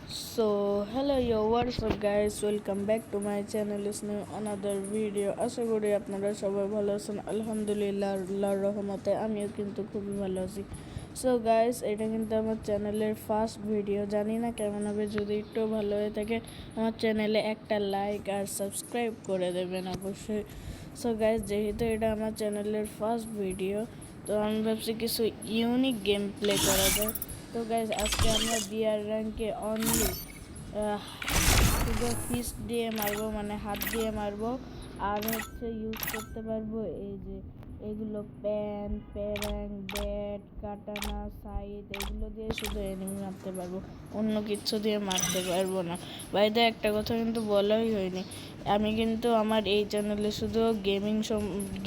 So hello yo, what's up guys? Welcome back to my channel. Listening another video. আশা করি আপনারা সবাই ভালো আছেন। আলহামদুলিল্লাহ আল্লাহর রহমতে আমিও কিন্তু খুবই ভালো আছি। সো গাইস, এটা কিন্তু আমার চ্যানেলের ফার্স্ট ভিডিও। জানি না কেমন হবে, যদি একটু ভালো হয়ে থাকে আমার চ্যানেলে একটা লাইক আর সাবস্ক্রাইব করে দেবেন অবশ্যই। সো গাইস, যেহেতু এটা আমার চ্যানেলের ফার্স্ট ভিডিও, তো আমি ভাবছি কিছু ইউনিক গেম প্লে করা যায়। তো গাইজ, আজকে আমরা বিয়ার র্যাঙ্কে অনলি শুধু ফিস্ট দিয়ে মারবো, মানে হাত দিয়ে মারবো। আর হচ্ছে ইউজ করতে পারবো এই যে এগুলো প্যান, প্যারাং, ব্যাট, কাটানা, সাইড, এগুলো দিয়ে শুধু এনিমি মারতে পারবো, অন্য কিছু দিয়ে মারতে পারবো না। বাইরে একটা কথা কিন্তু বলাই হয়নি, আমি কিন্তু আমার এই চ্যানেলে শুধু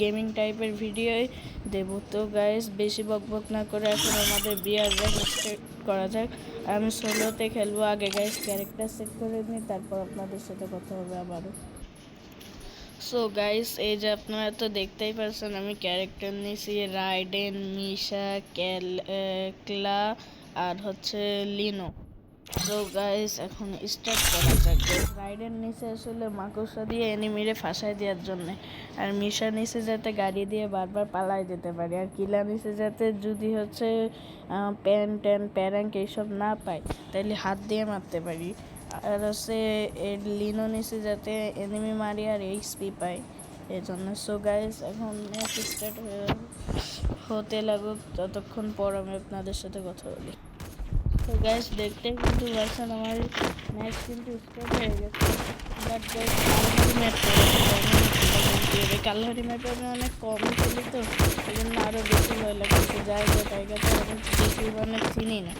গেমিং টাইপের ভিডিওই দেবো। তো গাইস, বেশি বকবক না করে এখন আমাদের বিয়ার র্যাঙ্ক স্টার্ট করা যাক। আমি সোলোতে খেলবো। আগে গাইস ক্যারেক্টার সেট করে নিই, তারপর আপনাদের সাথে কথা হবে আবারও। সো গাইস, এই যে আপনারা তো দেখতেই পাচ্ছেন আমি ক্যারেক্টার নিয়েছি রাইডেন, মিশা, ক্লা আর হচ্ছে লিনো। তো গাইস, এখন স্টার্ট করা যাক। রাইডের নিচে আসলে মাকড়সা দিয়ে এনিমিরে ফাঁসাই দেওয়ার জন্য, আর মিশা নিচে যাতে গাড়ি দিয়ে বারবার পালাই যেতে পারে, আর কিলা নিচে যাতে যদি হচ্ছে প্যান ট্যান প্যারাঙ্ক এইসব না পায় তাহলে হাত দিয়ে মারতে পারি। আর হচ্ছে লিনো নিচে যাতে এনিমি মারি আর এইচপি পায় এই জন্য। সো গাইস, এখন ম্যাচ স্টার্ট হতে লাগুক, ততক্ষণ পর আমি আপনাদের সাথে কথা বলি। তো গাইস, দেখতে কিন্তু পাচ্ছেন আমার ম্যাচ কিন্তু স্টার্ট হয়ে গেছে। বাট গাইস, কালারি ম্যাপে আমি অনেক কম খেলি, তো এই জন্য আরও বেশি ভয় লাগছে। যাই হোক, টাইগারটা অনেক বেশি মানে চিনি না।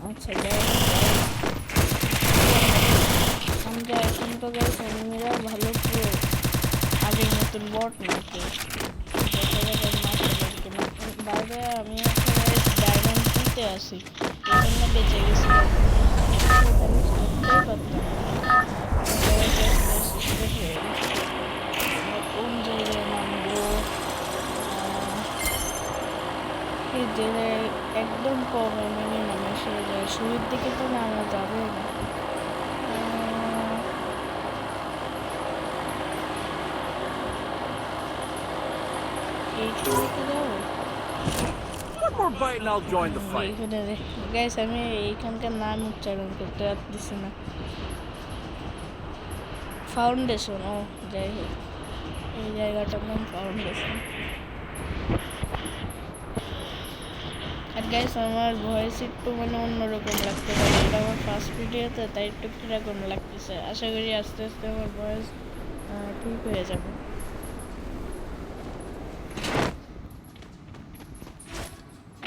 আচ্ছা যাই হোক, আমরা এখন তো গাইস এনিমিরা ভালো পুরো আগের নতুন বট নাকি বাইরে। আমি এখন ডায়মন্ড কিনতে আসি, এই জন্য বেঁচে গেছিলাম, করতেই পারতাম। কোন জায়গায় নামবো? এই জায়গায় একদম কম এমনি নামে সেই যায়, শুরুর দিকে তো নামা যাবে না। গাইস, আমি এইখানকার নাম উচ্চারণ করতে পারতেছি না। ফাউন্ডেশন, ও যাই হোক, এই জায়গাটার নাম ফাউন্ডেশন। আর গাইস, আমার ভয়েস একটু মানে অন্যরকম লাগতে পারে, এটা আমার ফার্স্ট ভিডিওতে, তাই একটু কীরকম লাগতেছে। আশা করি আস্তে আস্তে আমার ভয়েস ঠিক হয়ে যাবে।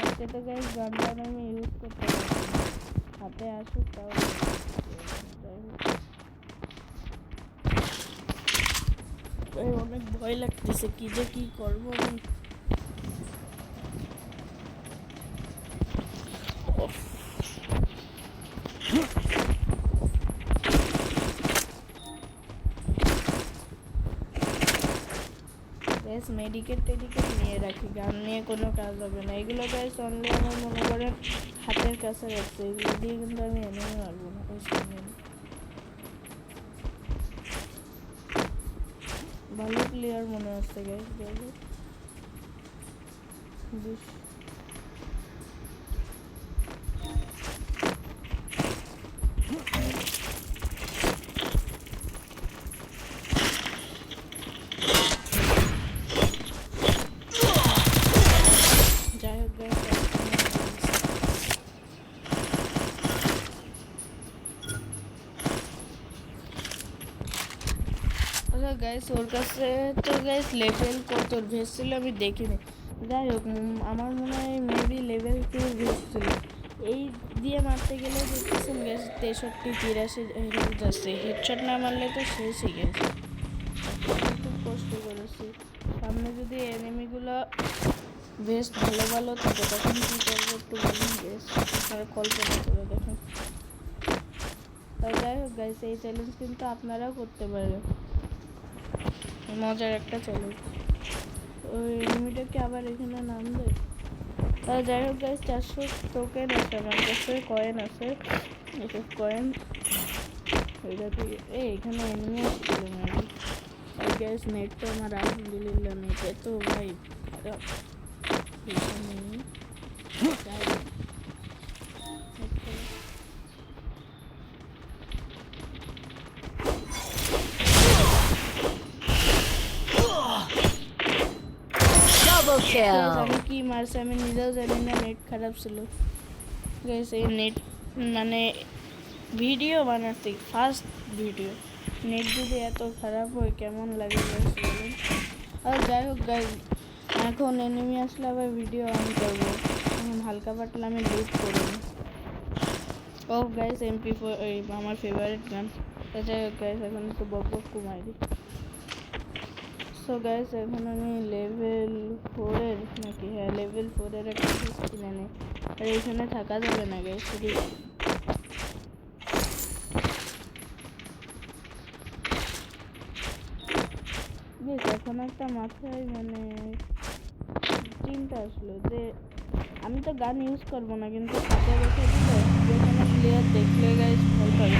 আজকে তো গাইস গানটা আমি ইউজ করতে পারছি না, হাতে আসুক তাও। অনেক ভয় লাগতেছে, কি যে কি করবো আমি। মেডিকেট টেডিকেট নিয়ে রাখি, গান নিয়ে কোনো কাজ হবে না। এগুলো গাইস অনলি আমার মনে করেন হাতের কাছে রাখছে, এগুলো দিয়ে কিন্তু আমি এনিমি মারবো না। ভালো প্লেয়ার মনে হচ্ছে গাইস, যাই হোক গাইস, গাইস ওর কাছে তো গাইস লেভেল কত ভেস্ট ছিল আমি দেখিনি। যাই হোক, আমার মনে হয় মেবি লেভেল 2 ভেস্ট ছিল। এই দিয়ে মারতে গেলে দেখতেছেন গ্যাস 63-83 হেলথ যাচ্ছে, হেডশট না মারলে তো শেষই গেছে। খুব কষ্ট করেছি। সামনে যদি এনিমিগুলো বেস্ট ভালো ভালো থাকে তখন কী করবো একটু বলুন বেশ, আপনারা কল্পনা করে দেখুন। তাই যাই হোক গাইস, এই চ্যালেঞ্জ কিন্তু আপনারাও করতে পারবেন, মজার একটা চ্যালেঞ্জ। ওই এনিমিটাকে আবার এখানে নামবে। যাই হোক গাইস, 400 টোকেন আছে আমার কাছে, কয়েন আছে। এসব কয়েন ওইটা থেকে এখানে এনিমি আসছিল মেবি। আর গ্যাস নেট তো আমার আলহামদুলিল্লাহ নেট এত ভাই খারাপ এখানে যাই Double kill. আমি কি মারছি আমি নিজেও জানি না, নেট খারাপ ছিল গাইস। এই নেট মানে ভিডিও বানাচ্ছি ফার্স্ট ভিডিও, নেট যদি এত খারাপ হয় কেমন লাগে গাইস বলুন। আর যাই হোক গাইস, এখন এনিমি আসলে আবার ভিডিও অন করবো, এখন হালকা পাতলা আমি লুট করবো। ও গাইস MP4 আমার ফেভারিট গান। যাই হোক গাইস, এখন একটু বক বক কমাই দিই। সো গাইস এখন আমি লেভেল 4 নাকি, হ্যাঁ লেভেল 4 একটা পিস কিনে নিই। আর এখানে থাকা যাবে না গাইস, শুধু বেশ এখন একটা মাথায় মানে চিন্তা আসলো যে আমি তো গান ইউজ করবো না, কিন্তু হাতে রেখে দিলে যেখানে প্লেয়ার দেখলে গাইস ভয় পাবে,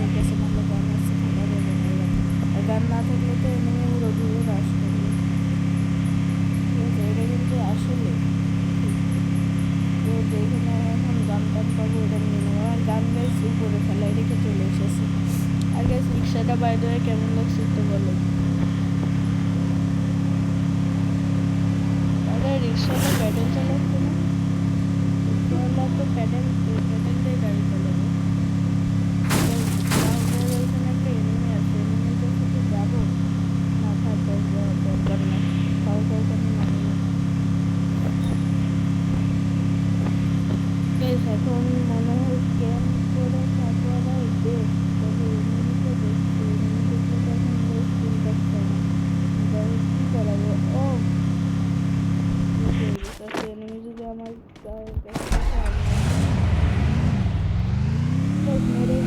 ওর কাছে ভালো গান আছে থাকা যাবে না এরকম। আর গান না থাকলে তো এমনি ওরা দূরে রাশ করবে। এটা কিন্তু আসলে তো যেখানে এখন গান টান পাবো ওটা নিয়ে নেবো। আর গান গাইস উপরে ফেলাই রেখে চলে এসেছে। আর গাইস রিক্সাটা বাইরে কেমন লাগছে একটু বলো। রিক্সাটা প্যাডেল চালাচ্ছে না, তো প্যাডেল দিয়ে গাড়ি চালাবে। ওইখানে একটা এনিমি আছে, এনিমিটার সাথে যাবো না থাক দরকার নেই, তাও দরকার নেই। এখন মনে হয় ক্যাম্প করে থাকবার বেশ, তবে এনিমিকে দেখছি, এনিমি দেখলে তো এখন বেশ চিন্তা না, কী করাবো। ও এনিমি যদি আমার মেরে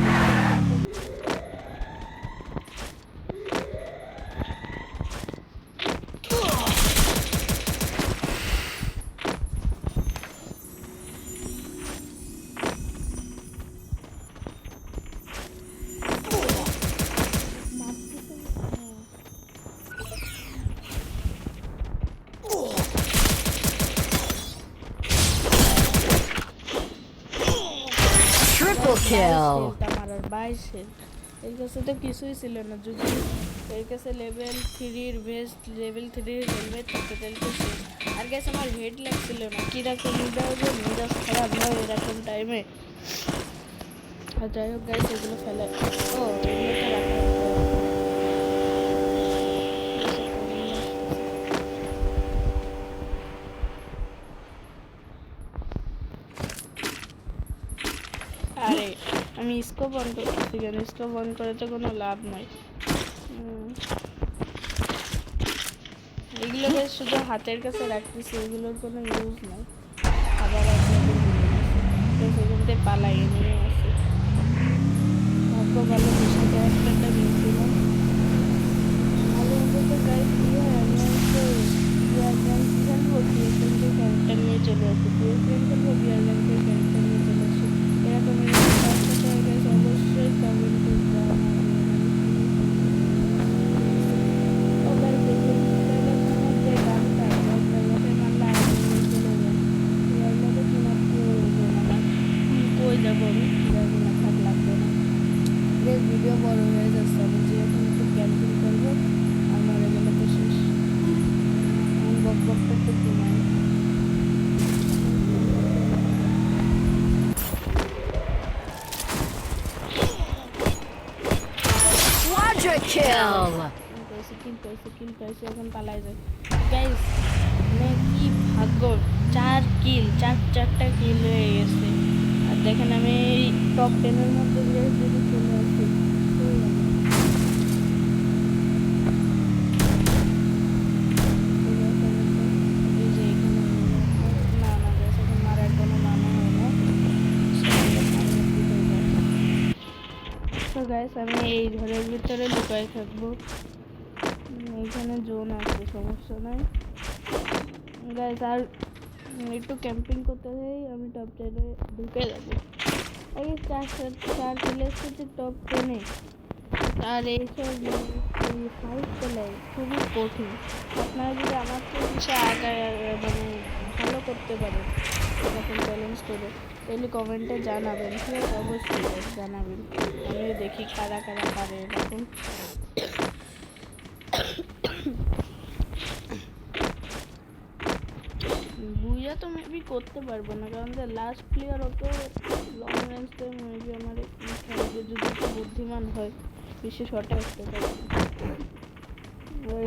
Triple kill. মারার 22 হেড। এর কাছে তো কিছুই ছিল না, যদি এর কাছে লেভেল 3 বেস্ট লেভেল 3 হেলমেট থাকতে তাহলে তো শেষ। আর গেছে আমার হেড লাগছিল না, কীরকম মেজাজ খারাপ হয় এরকম টাইমে। আর যাই হোক গাইস এগুলো ফেলে ও এগুলো তো রাখা আরে আমি স্কোপ অন করতেছি কেন, স্কোপ অন করে তো কোনো লাভ নাই। এগুলোকে শুধু হাতের কাছে রাখতেছি, এগুলোর কোনো ইউজ নাই। আবার সেখান থেকে পালাই নিয়ে আসি, ভাগ্য ভালো মিশা ক্যারেক্টারটা নিয়েছিলাম। ভালো তো গাইড দিয়ে আমি খেলবো বিএসএনকে ক্যারেক্টার নিয়ে চলে আসি, বিএসএন খেলবো বিআরএনকে ক্যারেক্টার নিয়ে চলে আসি। এরকম অবশ্যই কমেন্ট করতে ভিডিও বড় হয়ে যাচ্ছে, আমি যে এখন একটু ক্যাম্পিং করবো আমার এগুলো তো শেষ। আমি বকবকটা একটু কমাই। Quadra kill. কিল পাইছি এখন পালাই যায় গাইস। মানে কি ভাগ্য, 4 কিল, চারটা কিল হয়ে গেছে। আর দেখেন আমি টপ 10-এর মধ্যে যদি চলে আসি গাইস। আমি এই ঘরের ভিতরে লুকাই থাকবো, এইখানে জোন আছে সমস্যা নাই গাইস। আর একটু ক্যাম্পিং করতে যাই, আমি টপ 10-এ ঢুকে যাবো। এই 4 কিলের সাথে টপ 10-এ আর এইসব ফাইট পেলে খুবই কঠিন। আপনারা যদি আমার থেকে আগায় মানে ভালো করতে পারেন এরকম চ্যালেঞ্জ করে তাহলে কমেন্টে জানাবেন, ঠিক আছে? অবশ্যই জানাবেন, আমিও দেখি কারা কারা পারে এরকম। বুইয়া তো মেবি করতে পারবো না, কারণ লাস্ট প্লেয়ার অত লং রেঞ্জ তো মেবি আমার যদি একটু বুদ্ধিমান হয় বেশি শর্টে আসতে পারে।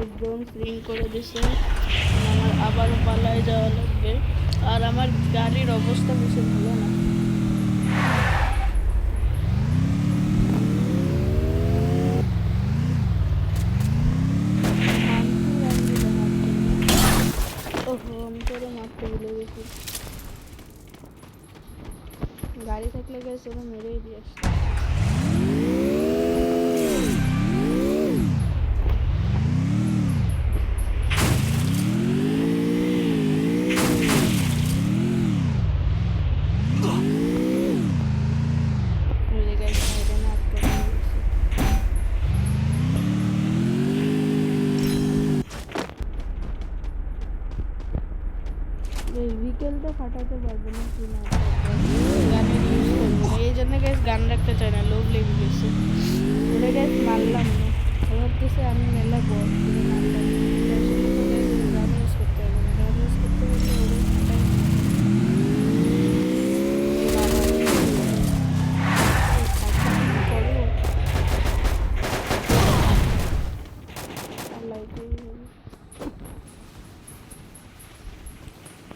একদম স্লিং করে দিছে, আমার আবারও পালায় যাওয়া লাগবে। আর আমার গাড়ির অবস্থা বেশি ভালো না। ওহো, আমি তোরে মারতে ভুলে গেছি। গাড়ি থাকলে গেছে ওরা মেরেই দিয়ে আসছে। বিকেলটা ফাটাতে পারবো না কি না, গানের ইউজ করবো না, এই জন্য গ্যাস গান রাখতে চাই না, লোভ লেগে গেছে। ওরা গ্যাস মারলাম না, ভাবতেছে আমি মেলা বস মারলাম। গান ইউজ করতে হবে না, গান ইউজ করতে পারলে ওদের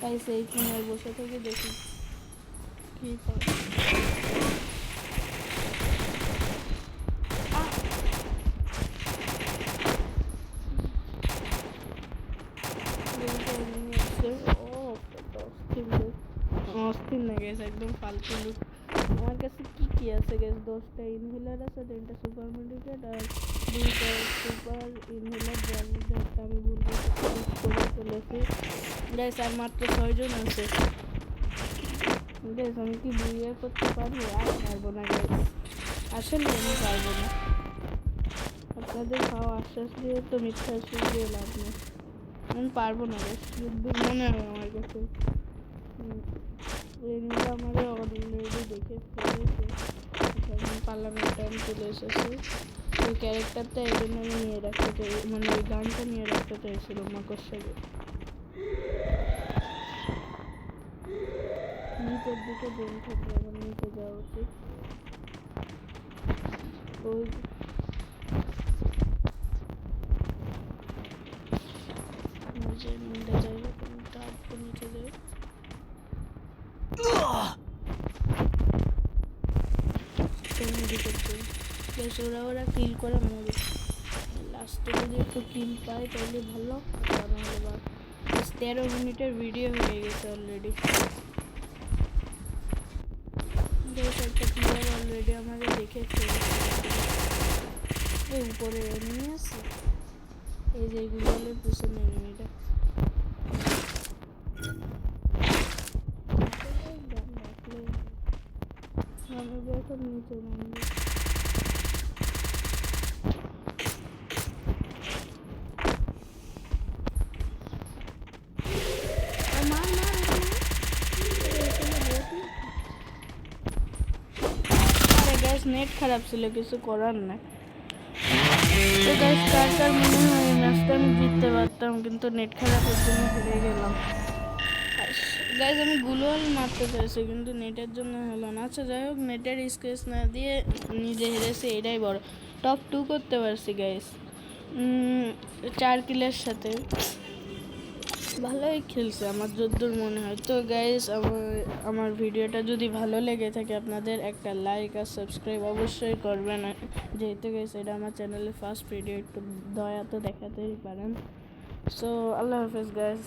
তাই সেই কোনায় বসে থেকে দেখি কি পাই। অস্থির না গেছে, একদম ফালতু লুক। আমার কাছে কি কি আছে গেছে, 10টা ইনহেলার আছে, 3টা সুপার মেডিকেট আর 2টা সুপার ইনহেলার, যার মধ্যে একটা আমি বলবো করে ফেলেছি গাইস। আর মাত্র 6 জন আছে গাইস। আমি কি বুইয়া করতে পারবো? আর পারবো না গাইস, আসলে আমি পারবো না। আপনাদের খাওয়া আশ্বাস দিয়ে তো মিথ্যা আশ্বাস দিয়ে লাভ নেই, আমি পারবো না গাইস, মনে হয় আমার কাছে। এনিমিরা আমার অলরেডি দেখে ফেলেছে, পার্লামেন্ট টাইম চলে এসেছে। ওই ক্যারেক্টারটা এই জন্য আমি নিয়ে রাখতে চাই, মানে ওই গানটা নিয়ে রাখতে চাইছিলাম মাকড়সাকে। নিচের দিকে বোন থাকলে আমার নিচে যাওয়া উচিত। ওই নিচে নিচে যাই, নিচে যাই। ওরা কিল করে মরে, লাস্টে যদি একটু কিল পায় তাহলে ভালো, নাহলে বা 13 মিনিটের ভিডিও হয়ে গেছে অলরেডি। একটা প্লেয়ার অলরেডি আমাকে দেখেছে, এই উপরে এনিমি আছে, এই যে গুগলের পিছনে এনিমিটা। আমি এখন নিচে নামবো। নেট খারাপ ছিল, কিছু করার নাই। তো গাইস, কার কার মনে হয় ম্যাচটা আমি জিততে পারতাম, কিন্তু নেট খারাপের জন্য হেরে গেলাম। গাইস আমি গ্লুয়াল মারতে চাইছি কিন্তু নেটের জন্য হলো না। আচ্ছা যাই হোক, নেটের স্কেচ না দিয়ে নিজে হেরেছি, এটাই বড়। টপ 2 করতে পারছি গাইস, 4 কিলের সাথে। ভালোই খেলছে আমার যদ্দূর মনে হয়। তো গাইস, আমার ভিডিওটা যদি ভালো লেগে থাকে আপনাদের, একটা লাইক আর সাবস্ক্রাইব অবশ্যই করবেন, যেহেতু গাইস এটা আমার চ্যানেলের ফার্স্ট ভিডিও, একটু দয়া তো দেখাতেই পারেন। সো আল্লাহ হাফেজ গাইস।